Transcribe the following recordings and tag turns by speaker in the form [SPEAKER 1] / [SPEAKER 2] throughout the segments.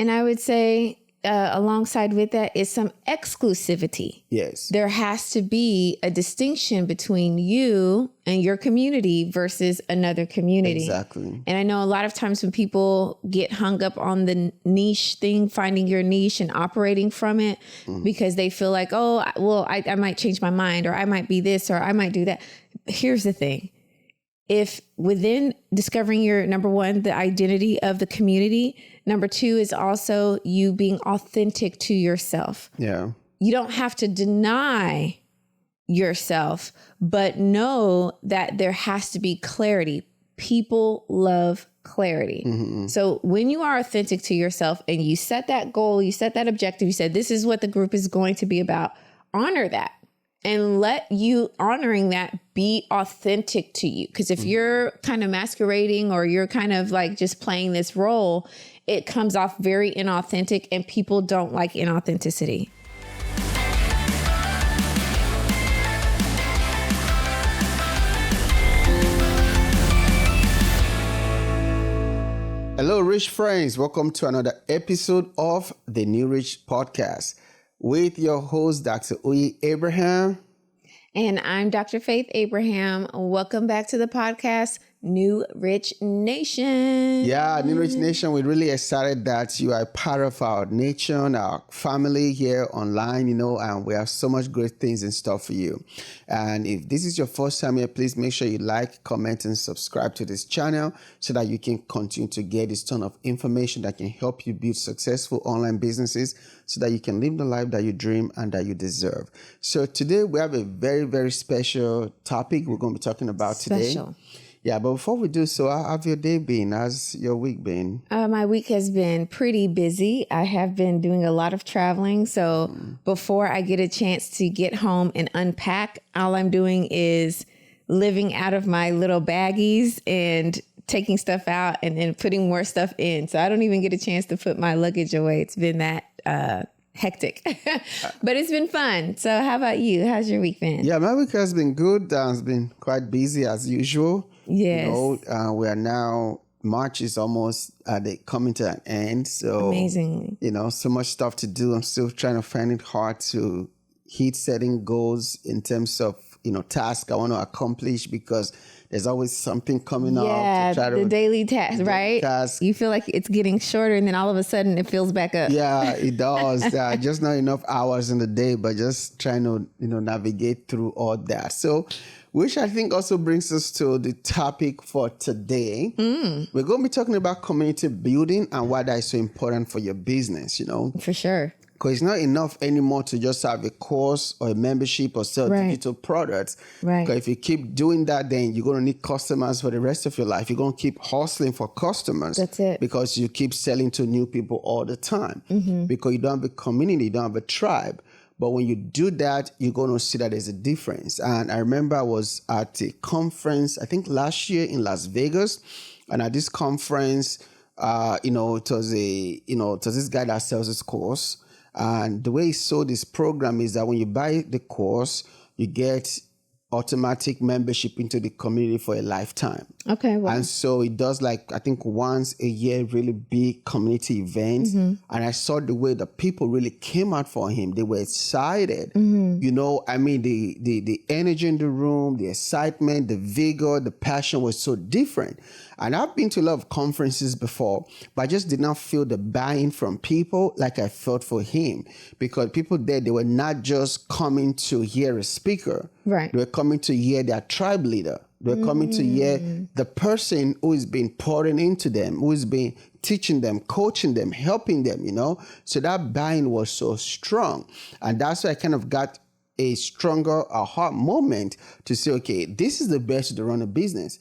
[SPEAKER 1] And I would say alongside with that is some exclusivity.
[SPEAKER 2] Yes.
[SPEAKER 1] There has to be a distinction between you and your community versus another community.
[SPEAKER 2] Exactly.
[SPEAKER 1] And I know a lot of times when people get hung up on the niche thing, finding your niche and operating from it because they feel like, oh, well, I might change my mind, or I might be this, or I might do that. Here's the thing. If within discovering your, number one, the identity of the community, number two is also you being authentic to yourself.
[SPEAKER 2] Yeah.
[SPEAKER 1] You don't have to deny yourself, but know that there has to be clarity. People love clarity.
[SPEAKER 2] Mm-hmm.
[SPEAKER 1] So when you are authentic to yourself and you set that goal, you set that objective, you said, this is what the group is going to be about, honor that. And let you honoring that be authentic to you. Because if you're kind of masquerading or you're kind of like just playing this role, it comes off very inauthentic, and people don't like inauthenticity.
[SPEAKER 2] Hello, Rich friends. Welcome to another episode of the New Rich Podcast with your host, Dr. Oye Abraham.
[SPEAKER 1] And I'm Dr. Faith Abraham. Welcome back to the podcast, New Rich Nation.
[SPEAKER 2] Yeah, New Rich Nation, we're really excited that you are part of our nation, our family here online, and we have so much great things in store for you. And if this is your first time here, please make sure you like, comment, and subscribe to this channel so that you can continue to get this ton of information that can help you build successful online businesses so that you can live the life that you dream and that you deserve. So today we have a very, very special topic we're going to be talking about today. Yeah, but before we do so, how have your day been? How's your week been?
[SPEAKER 1] My week has been pretty busy. I have been doing a lot of traveling. So before I get a chance to get home and unpack, all I'm doing is living out of my little baggies and taking stuff out and then putting more stuff in. So I don't even get a chance to put my luggage away. It's been that hectic, but it's been fun. So how about you? How's your week been?
[SPEAKER 2] Yeah, my week has been good. It's been quite busy as usual.
[SPEAKER 1] Yes.
[SPEAKER 2] We are now, March is almost coming to an end. So
[SPEAKER 1] amazingly,
[SPEAKER 2] so much stuff to do. I'm still trying to find it hard to hit setting goals in terms of, tasks I want to accomplish, because there's always something coming up.
[SPEAKER 1] Yeah, the daily task, right?
[SPEAKER 2] Task.
[SPEAKER 1] You feel like it's getting shorter, and then all of a sudden it fills back up.
[SPEAKER 2] Yeah, it does. Just not enough hours in the day, but just trying to, navigate through all that. So, which I think also brings us to the topic for today. We're going to be talking about community building and why that is so important for your business,
[SPEAKER 1] For sure.
[SPEAKER 2] Because it's not enough anymore to just have a course or a membership or sell digital products.
[SPEAKER 1] Right.
[SPEAKER 2] Because if you keep doing that, then you're going to need customers for the rest of your life. You're going to keep hustling for customers.
[SPEAKER 1] That's it.
[SPEAKER 2] Because you keep selling to new people all the time. Because you don't have a community, you don't have a tribe. But when you do that, you're going to see that there's a difference. And I remember I was at a conference, I think last year in Las Vegas. And at this conference, it was this guy that sells this course. And the way he sold this program is that when you buy the course, you get automatic membership into the community for a lifetime.
[SPEAKER 1] Okay. Wow.
[SPEAKER 2] And so it does, like, I think once a year, really big community events. And I saw the way the people really came out for him. They were excited. The energy in the room, the excitement, the vigor, the passion was so different. And I've been to a lot of conferences before, but I just did not feel the buy-in from people like I felt for him. Because people there, they were not just coming to hear a speaker.
[SPEAKER 1] Right.
[SPEAKER 2] They were coming to hear their tribe leader. They're coming to hear the person who has been pouring into them, who has been teaching them, coaching them, helping them, So that buy-in was so strong. And that's why I kind of got a stronger aha moment to say, okay, this is the best to run a business.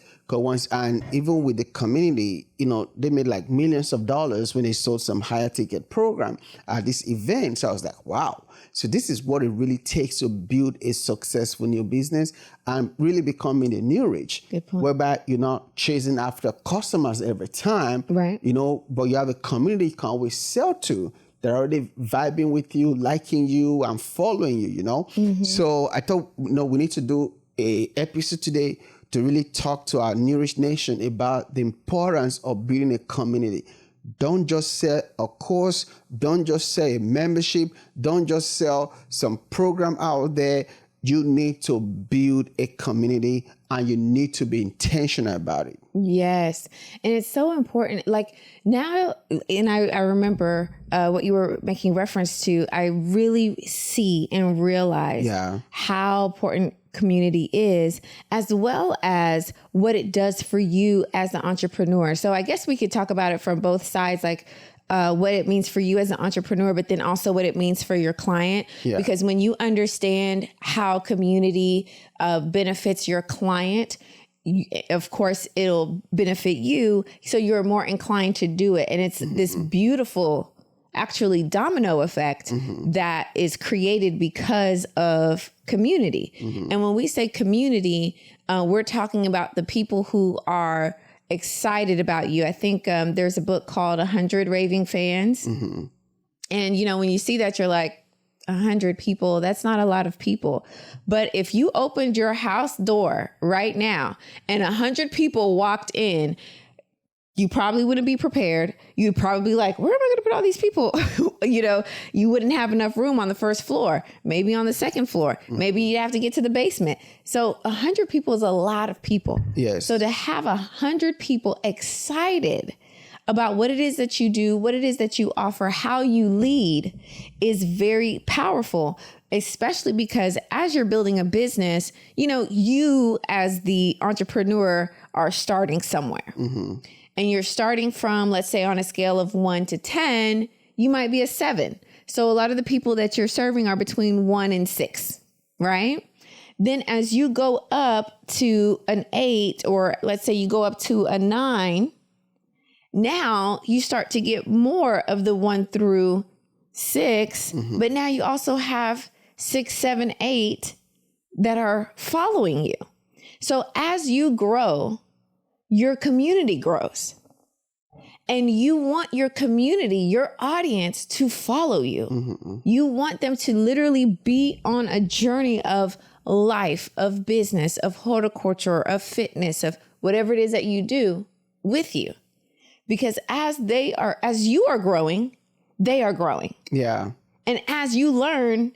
[SPEAKER 2] And even with the community, they made like millions of dollars when they sold some higher ticket program at this event. So I was like, wow. So this is what it really takes to build a successful new business and really becoming a new rich.
[SPEAKER 1] Good point.
[SPEAKER 2] Whereby you're not chasing after customers every time,
[SPEAKER 1] right?
[SPEAKER 2] But you have a community you can always sell to. They're already vibing with you, liking you, and following you, So I thought, we need to do an episode today to really talk to our New Rich Nation about the importance of building a community. Don't just sell a course. Don't just sell a membership. Don't just sell some program out there. You need to build a community, and you need to be intentional about it.
[SPEAKER 1] Yes. And it's so important. Like now, and I remember what you were making reference to, I really see and realize how important community is, as well as what it does for you as an entrepreneur. So I guess we could talk about it from both sides, like what it means for you as an entrepreneur, but then also what it means for your client. Yeah. Because when you understand how community benefits your client, of course, it'll benefit you. So you're more inclined to do it. And it's this beautiful, actually domino effect that is created because of community. And when we say community, we're talking about the people who are excited about you. I think there's a book called 100 Raving Fans. And, you know, when you see that, you're like, 100 people, that's not a lot of people. But if you opened your house door right now and 100 people walked in, you probably wouldn't be prepared. You'd probably be like, where am I going to put all these people? You know, you wouldn't have enough room on the first floor, maybe on the second floor. Maybe you'd have to get to the basement. So 100 people is a lot of people.
[SPEAKER 2] Yes.
[SPEAKER 1] So to have 100 people excited about what it is that you do, what it is that you offer, how you lead is very powerful, especially because as you're building a business, you know, you as the entrepreneur are starting somewhere. And you're starting from, let's say on a scale of 1 to 10, you might be a 7. So a lot of the people that you're serving are between 1 and 6, right? Then as you go up to an 8, or let's say you go up to a 9, now you start to get more of the 1 through 6, but now you also have 6, 7, 8 that are following you. So as you grow, your community grows. And you want your community, your audience to follow you. You want them to literally be on a journey of life, of business, of horticulture, of fitness, of whatever it is that you do with you. Because as you are growing, they are growing.
[SPEAKER 2] Yeah.
[SPEAKER 1] And as you learn,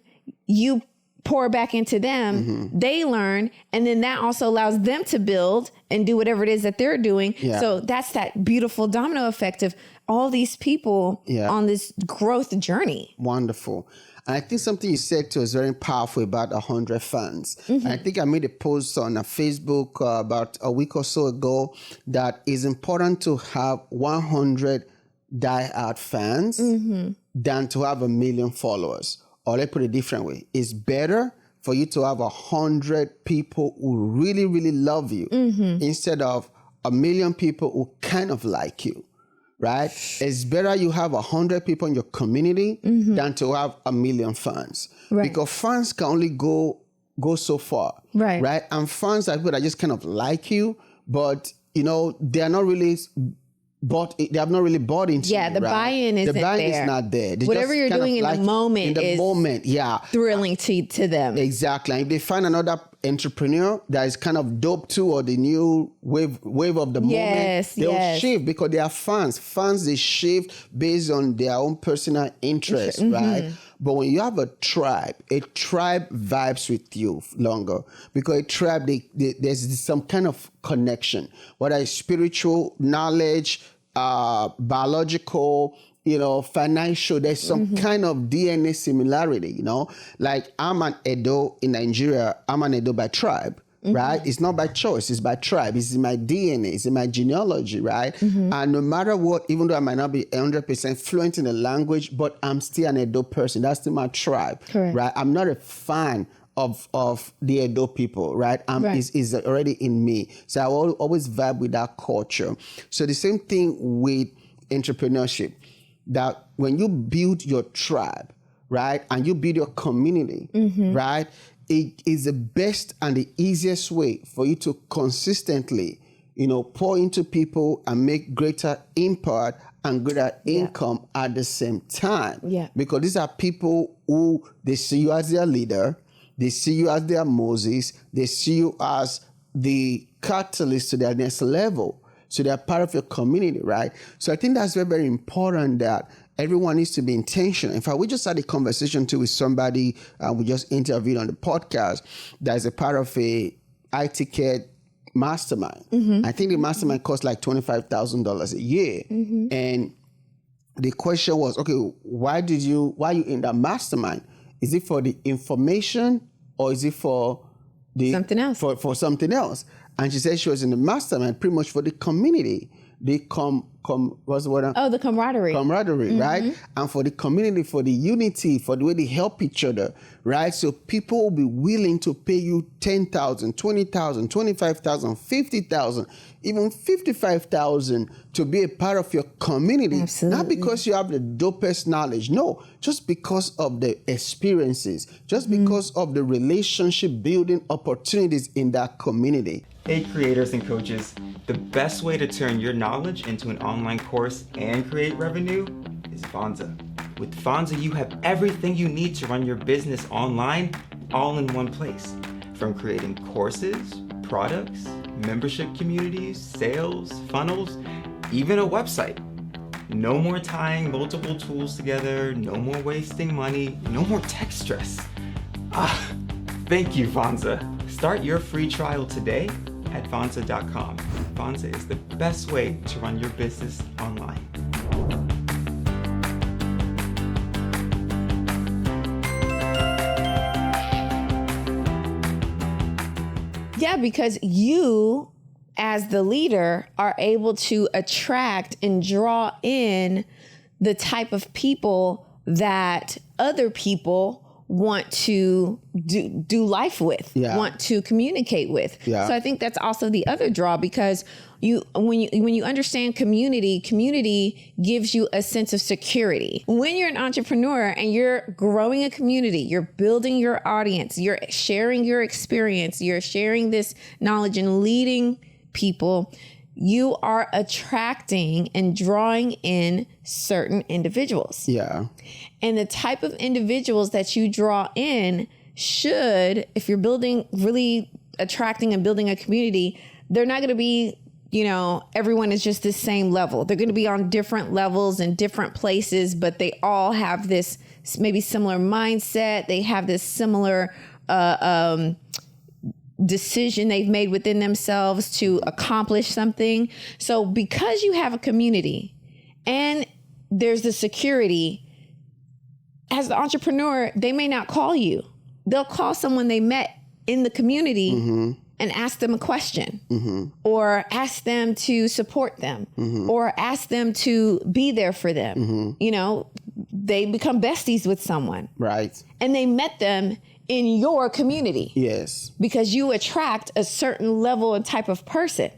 [SPEAKER 1] you pour back into them, they learn, and then that also allows them to build and do whatever it is that they're doing. Yeah. So that's that beautiful domino effect of all these people on this growth journey.
[SPEAKER 2] Wonderful. And I think something you said too is very powerful about 100 fans. I think I made a post on Facebook about a week or so ago that it's important to have 100 diehard fans than to have 1 million followers. Or let's put it a different way. It's better for you to have 100 people who really, really love you instead of 1 million people who kind of like you. Right? It's better you have 100 people in your community than to have 1 million fans. Right. Because fans can only go so far. Right. Right? And fans are people that just kind of like you, but you know, they are not really they have not really bought into
[SPEAKER 1] it. The buy-in isn't there.
[SPEAKER 2] The buy-in is not there. They
[SPEAKER 1] whatever you're doing in the moment is thrilling to them.
[SPEAKER 2] Exactly. And if they find another entrepreneur that is kind of dope too, or the new wave of the moment, they'll shift because they are fans. Fans, they shift based on their own personal interest, right? But when you have a tribe vibes with you longer because a tribe, there's some kind of connection, whether it's spiritual, knowledge, biological, you know, financial, there's some kind of DNA similarity, you know, like I'm an Edo in Nigeria. I'm an Edo by tribe, right? It's not by choice. It's by tribe. It's in my DNA. It's in my genealogy, right? And no matter what, even though I might not be 100% fluent in the language, but I'm still an Edo person. That's still my tribe, right? I'm not a fan of the Edo people, right? Is already in me. So I will always vibe with that culture. So the same thing with entrepreneurship, that when you build your tribe, right, and you build your community, right, it is the best and the easiest way for you to consistently, you know, pour into people and make greater impact and greater income at the same time. Yeah. Because these are people who, they see you as their leader, they see you as their Moses, they see you as the catalyst to their next level. So they're part of your community, right? So I think that's very, very important that everyone needs to be intentional. In fact, we just had a conversation too with somebody we just interviewed on the podcast that is a part of a iTicket mastermind. I think the mastermind costs like $25,000 a year. And the question was, okay, why you in that mastermind? Is it for the information or is it for
[SPEAKER 1] something else?
[SPEAKER 2] For something else? And she said she was in the mastermind pretty much for the community. The what's the word?
[SPEAKER 1] Oh, the camaraderie.
[SPEAKER 2] Camaraderie, right? And for the community, for the unity, for the way they help each other, right? So people will be willing to pay you $10,000, $20,000, $25,000, $50,000, even $55,000 to be a part of your community.
[SPEAKER 1] Absolutely.
[SPEAKER 2] Not because you have the dopest knowledge, no, just because of the experiences, just because of the relationship building opportunities in that community.
[SPEAKER 3] Hey creators and coaches, the best way to turn your knowledge into an online course and create revenue is Vonza. With Vonza, you have everything you need to run your business online, all in one place. From creating courses, products, membership communities, sales, funnels, even a website. No more tying multiple tools together, no more wasting money, no more tech stress. Thank you, Vonza. Start your free trial today at Vonza.com. Vonza is the best way to run your business online.
[SPEAKER 1] Yeah, because you, as the leader, are able to attract and draw in the type of people that other people want to do life with, want to communicate with.
[SPEAKER 2] Yeah.
[SPEAKER 1] So I think that's also the other draw, because when you understand community gives you a sense of security. When you're an entrepreneur and you're growing a community, you're building your audience, you're sharing your experience, you're sharing this knowledge and leading people, you are attracting and drawing in certain individuals.
[SPEAKER 2] Yeah.
[SPEAKER 1] And the type of individuals that you draw in should, if you're really attracting and building a community, they're not going to be, everyone is just the same level. They're going to be on different levels and different places, but they all have this maybe similar mindset. They have this similar decision they've made within themselves to accomplish something. So because you have a community and there's the security, as the entrepreneur, they may not call you. They'll call someone they met in the community and ask them a question, or ask them to support them, or ask them to be there for them. They become besties with someone.
[SPEAKER 2] Right.
[SPEAKER 1] And they met them in your community.
[SPEAKER 2] Yes.
[SPEAKER 1] Because you attract a certain level and type of person.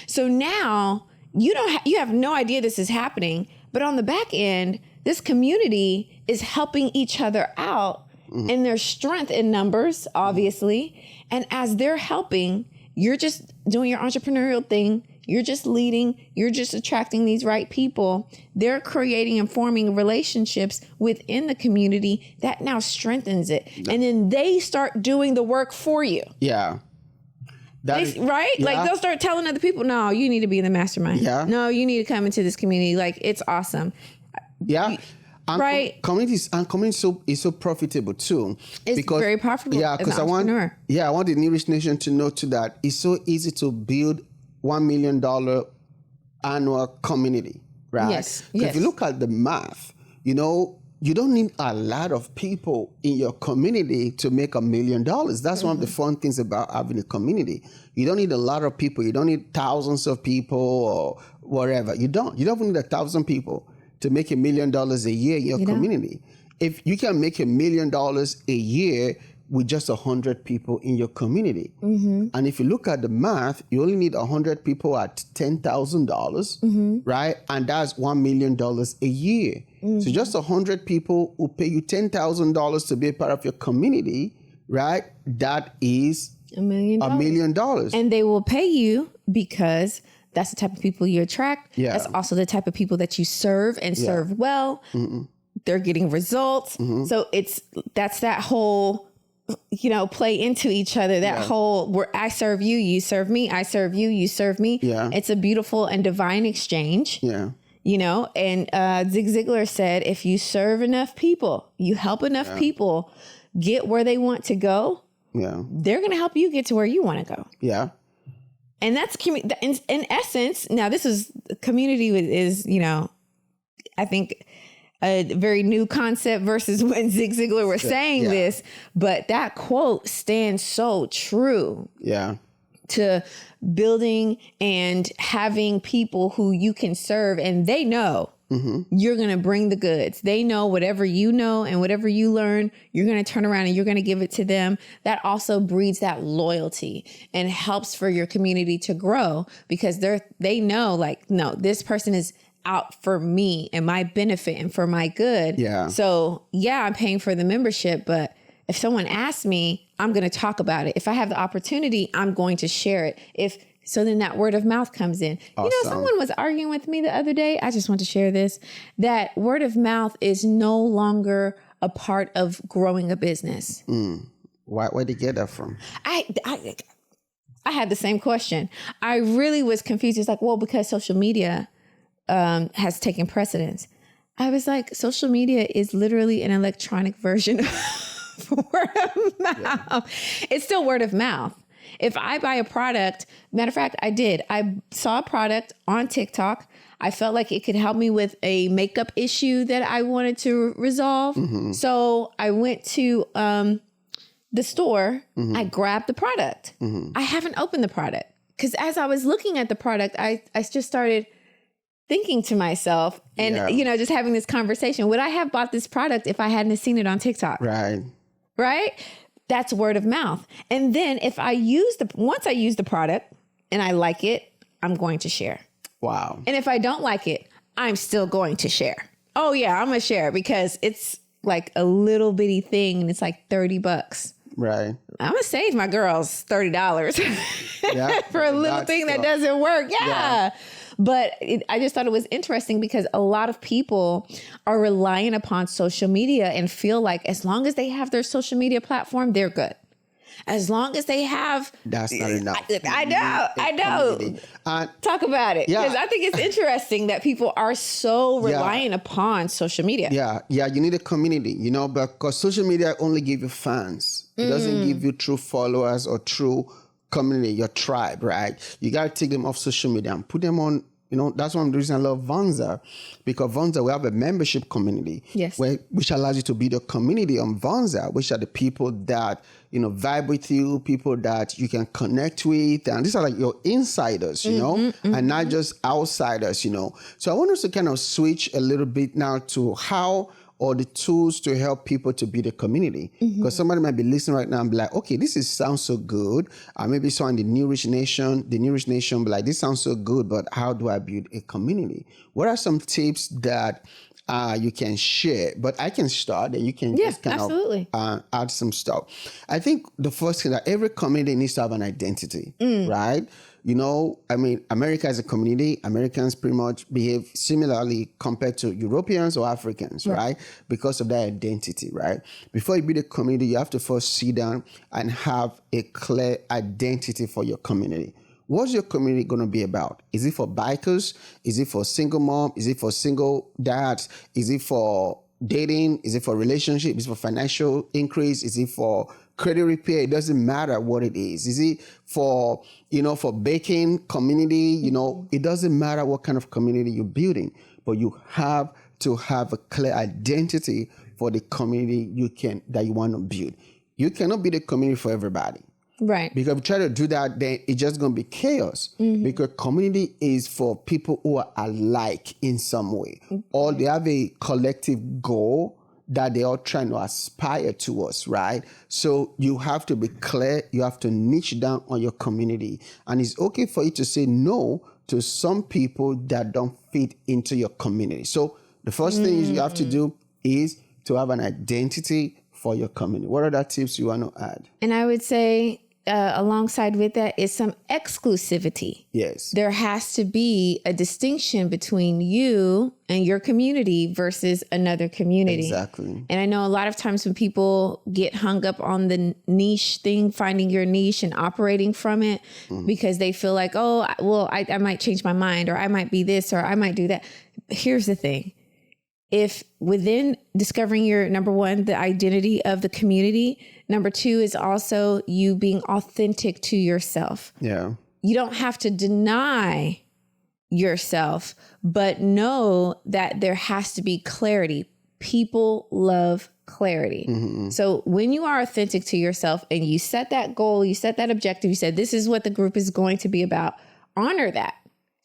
[SPEAKER 1] So now you have no idea this is happening, but on the back end, this community is helping each other out in their strength in numbers, obviously. And as they're helping, you're just doing your entrepreneurial thing. You're just leading. You're just attracting these right people. They're creating and forming relationships within the community that now strengthens it. And then they start doing the work for you.
[SPEAKER 2] Yeah.
[SPEAKER 1] Right?
[SPEAKER 2] Yeah.
[SPEAKER 1] Like they'll start telling other people, no, you need to be in the mastermind.
[SPEAKER 2] Yeah.
[SPEAKER 1] No, you need to come into this community. Like, it's awesome.
[SPEAKER 2] Yeah. And
[SPEAKER 1] right.
[SPEAKER 2] Community is so profitable too.
[SPEAKER 1] It's very profitable.
[SPEAKER 2] Yeah, because I want the New Rich Nation to know too that it's so easy to build $1 million annual community, right?
[SPEAKER 1] Yes.
[SPEAKER 2] If you look at the math, you don't need a lot of people in your community to make $1 million. That's one of the fun things about having a community. You don't need a lot of people. You don't need thousands of people or whatever. You don't need 1,000 people to make $1 million a year in your community. If you can make $1 million a year with just 100 people in your community. And if you look at the math, you only need 100 people at $10,000, right? And that's $1 million a year. So just 100 people who pay you $10,000 to be a part of your community, right? That is
[SPEAKER 1] $1 million.
[SPEAKER 2] $1 million.
[SPEAKER 1] And they will pay you because that's the type of people you attract.
[SPEAKER 2] Yeah.
[SPEAKER 1] That's also the type of people that you serve and serve well. They're getting results. So that's that whole play into each other. That whole where I serve you, you serve me, I serve you, you serve me.
[SPEAKER 2] Yeah.
[SPEAKER 1] It's a beautiful and divine exchange.
[SPEAKER 2] Yeah.
[SPEAKER 1] And Zig Ziglar said, if you serve enough people, you help enough people get where they want to go, they're going to help you get to where you want to go.
[SPEAKER 2] Yeah.
[SPEAKER 1] And that's in essence. Now, this is community is, I think a very new concept versus when Zig Ziglar was saying this, but that quote stands so true.
[SPEAKER 2] Yeah.
[SPEAKER 1] To building and having people who you can serve, and they know you're going to bring the goods. They know whatever you know and whatever you learn, you're going to turn around and you're going to give it to them. That also breeds that loyalty and helps for your community to grow because they know like, no, this person is out for me and my benefit and for my good.
[SPEAKER 2] Yeah.
[SPEAKER 1] So I'm paying for the membership, but if someone asks me, I'm going to talk about it. If I have the opportunity, I'm going to share it. So then that word of mouth comes in.
[SPEAKER 2] Awesome.
[SPEAKER 1] Someone was arguing with me the other day. I just want to share this, that word of mouth is no longer a part of growing a business.
[SPEAKER 2] Where'd you get that from?
[SPEAKER 1] I had the same question. I really was confused. It's like, well, because social media has taken precedence. I was like, social media is literally an electronic version of word of mouth. It's still word of mouth. If I buy a product, matter of fact, I saw a product on TikTok. I felt like it could help me with a makeup issue that I wanted to resolve. So I went to the store. I grabbed the product. I haven't opened the product because as I was looking at the product, I just started thinking to myself and, just having this conversation. Would I have bought this product if I hadn't seen it on TikTok? Right? That's word of mouth. And then if once I use the product and I like it, I'm going to share.
[SPEAKER 2] Wow.
[SPEAKER 1] And if I don't like it, I'm still going to share. Oh yeah, I'm going to share because it's like a little bitty thing and it's like $30.
[SPEAKER 2] Right.
[SPEAKER 1] I'm going to save my girls $30 for a little thing that doesn't work. Yeah. But I just thought it was interesting because a lot of people are relying upon social media and feel like as long as they have their social media platform, they're good. As long as they have...
[SPEAKER 2] That's not enough.
[SPEAKER 1] I know. Talk about it. Because I think it's interesting that people are so relying upon social media.
[SPEAKER 2] Yeah. You need a community, because social media only give you fans. It doesn't give you true followers or true community, your tribe, right? You got to take them off social media and put them on, that's one of the reasons I love Vonza, because Vonza, we have a membership community, which allows you to build a community on Vonza, which are the people that, vibe with you, people that you can connect with. And these are like your insiders, and not just outsiders, So I want us to kind of switch a little bit now to how or the tools to help people to build a community. Because somebody might be listening right now and be like, okay, sounds so good. Maybe saw in the New Rich Nation be like, this sounds so good, but how do I build a community? What are some tips that you can share? But I can start and you can just kind of add some stuff. I think the first thing that every community needs to have an identity, right? America is a community. Americans pretty much behave similarly compared to Europeans or Africans, right? Because of their identity, right? Before you build a community, you have to first sit down and have a clear identity for your community. What's your community going to be about? Is it for bikers? Is it for single mom? Is it for single dads? Is it for dating? Is it for relationship? Is it for financial increase? Is it for credit repair? It doesn't matter what it is. Is it for, for baking community? It doesn't matter what kind of community you're building, but you have to have a clear identity for the community that you want to build. You cannot build a community for everybody.
[SPEAKER 1] Right.
[SPEAKER 2] Because if you try to do that, then it's just going to be chaos. Because community is for people who are alike in some way, or they have a collective goal that they are trying to aspire towards, right? So you have to be clear. You have to niche down on your community. And it's okay for you to say no to some people that don't fit into your community. So the first thing you have to do is to have an identity for your community. What other tips you want to add?
[SPEAKER 1] And I would say alongside with that is some exclusivity.
[SPEAKER 2] Yes.
[SPEAKER 1] There has to be a distinction between you and your community versus another community.
[SPEAKER 2] Exactly.
[SPEAKER 1] And I know a lot of times when people get hung up on the niche thing, finding your niche and operating from it because they feel like, oh, well, I might change my mind, or I might be this, or I might do that. Here's the thing. If within discovering your, number one, the identity of the community, number two is also you being authentic to yourself.
[SPEAKER 2] Yeah.
[SPEAKER 1] You don't have to deny yourself, but know that there has to be clarity. People love clarity. So when you are authentic to yourself and you set that goal, you set that objective, you said, this is what the group is going to be about, honor that.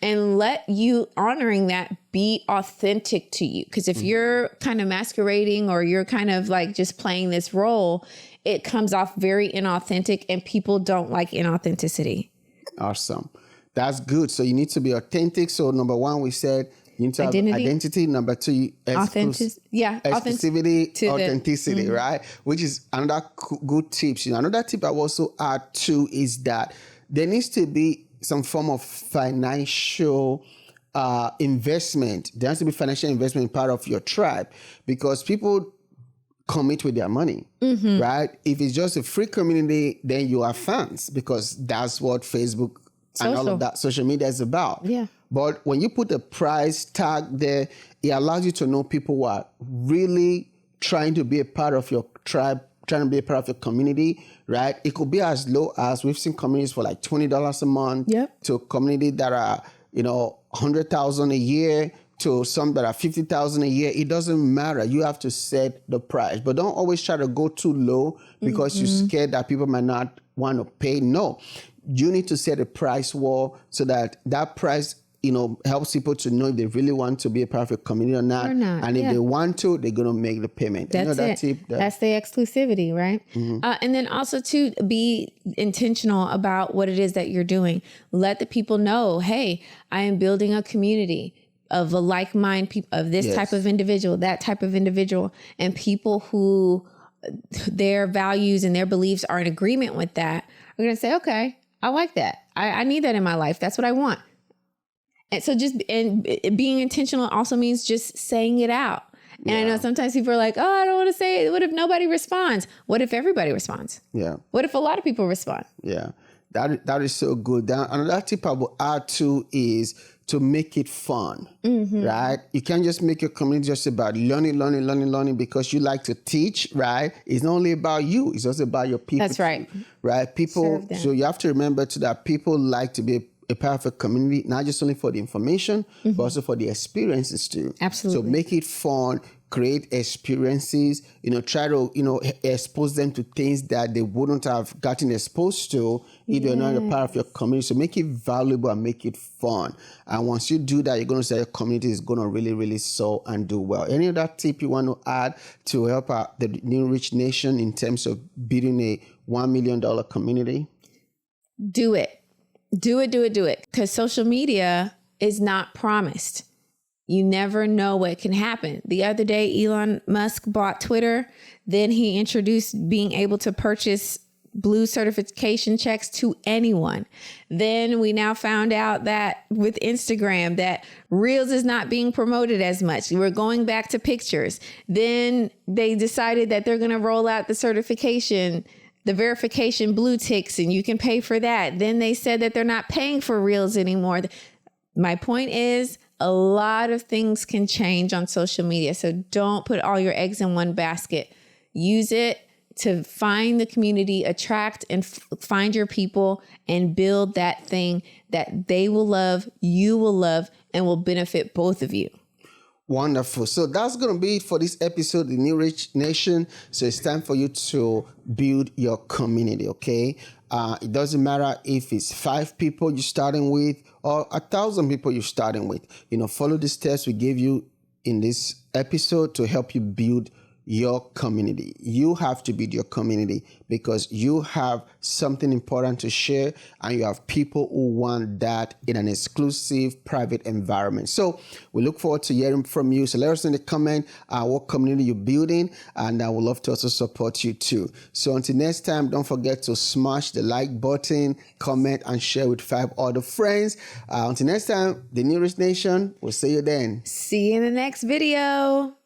[SPEAKER 1] And let you honoring that be authentic to you. Because if you're kind of masquerading or you're kind of like just playing this role, it comes off very inauthentic, and people don't like inauthenticity.
[SPEAKER 2] Awesome. That's good. So you need to be authentic. So number one, we said you need to have identity. Number two, exclusivity, authenticity, right? Which is another good tips. Another tip I also add too is that there needs to be some form of financial investment. There has to be financial investment part of your tribe, because people commit with their money, right? If it's just a free community, then you are fans, because that's what Facebook and all of that social media is about.
[SPEAKER 1] Yeah.
[SPEAKER 2] But when you put a price tag there, it allows you to know people who are really trying to be a part of your tribe, trying to be a part of your community, right? It could be as low as, we've seen communities for like $20 a month, to a community that are, $100,000 a year, to some that are $50,000 a year. It doesn't matter. You have to set the price, but don't always try to go too low because you're scared that people might not want to pay. No, you need to set a price wall so that that price, helps people to know if they really want to be a part of a community or not. And if they want to, they're going to make the payment.
[SPEAKER 1] That's That's the exclusivity, right? And then also to be intentional about what it is that you're doing. Let the people know, hey, I am building a community of a like mind people, of this type of individual, that type of individual, and people who their values and their beliefs are in agreement with that are going to say, okay, I like that. I need that in my life. That's what I want. And so being intentional also means just saying it out. And I know sometimes people are like, oh, I don't want to say it. What if nobody responds? What if everybody responds? Yeah. What if a lot of people respond?
[SPEAKER 2] Yeah. That is so good. Another tip I will add to is to make it fun, right? You can't just make your community just about learning because you like to teach, right? It's not only about you. It's also about your people.
[SPEAKER 1] That's right.
[SPEAKER 2] Right? People. So you have to remember too that people like to be a part of a community, not just only for the information, but also for the experiences too.
[SPEAKER 1] Absolutely.
[SPEAKER 2] So make it fun, create experiences, try to, expose them to things that they wouldn't have gotten exposed to if they're not a part of your community. So make it valuable and make it fun. And once you do that, you're going to see your community is going to really, really soar and do well. Any other tip you want to add to help out the New Rich Nation in terms of building a $1 million community?
[SPEAKER 1] Do it. Do it. Because social media is not promised. You never know what can happen. The other day, Elon Musk bought Twitter. Then he introduced being able to purchase blue certification checks to anyone. Then we now found out that with Instagram that Reels is not being promoted as much. We're going back to pictures. Then they decided that they're going to roll out the certification, the verification blue ticks, and you can pay for that. Then they said that they're not paying for Reels anymore. My point is, a lot of things can change on social media. So don't put all your eggs in one basket. Use it to find the community, attract and find your people, and build that thing that they will love, you will love, and will benefit both of you.
[SPEAKER 2] Wonderful. So that's going to be it for this episode, The New Rich Nation. So it's time for you to build your community, okay? It doesn't matter if it's 5 people you're starting with or 1,000 people you're starting with. Follow the steps we gave you in this episode to help you build your community. You have to build your community because you have something important to share and you have people who want that in an exclusive private environment. So we look forward to hearing from you. So let us know in the comment what community you're building, and I would love to also support you too. So until next time, don't forget to smash the like button, comment, and share with 5 other friends. Until next time, the New Rich Nation, we'll see you then.
[SPEAKER 1] See you in the next video.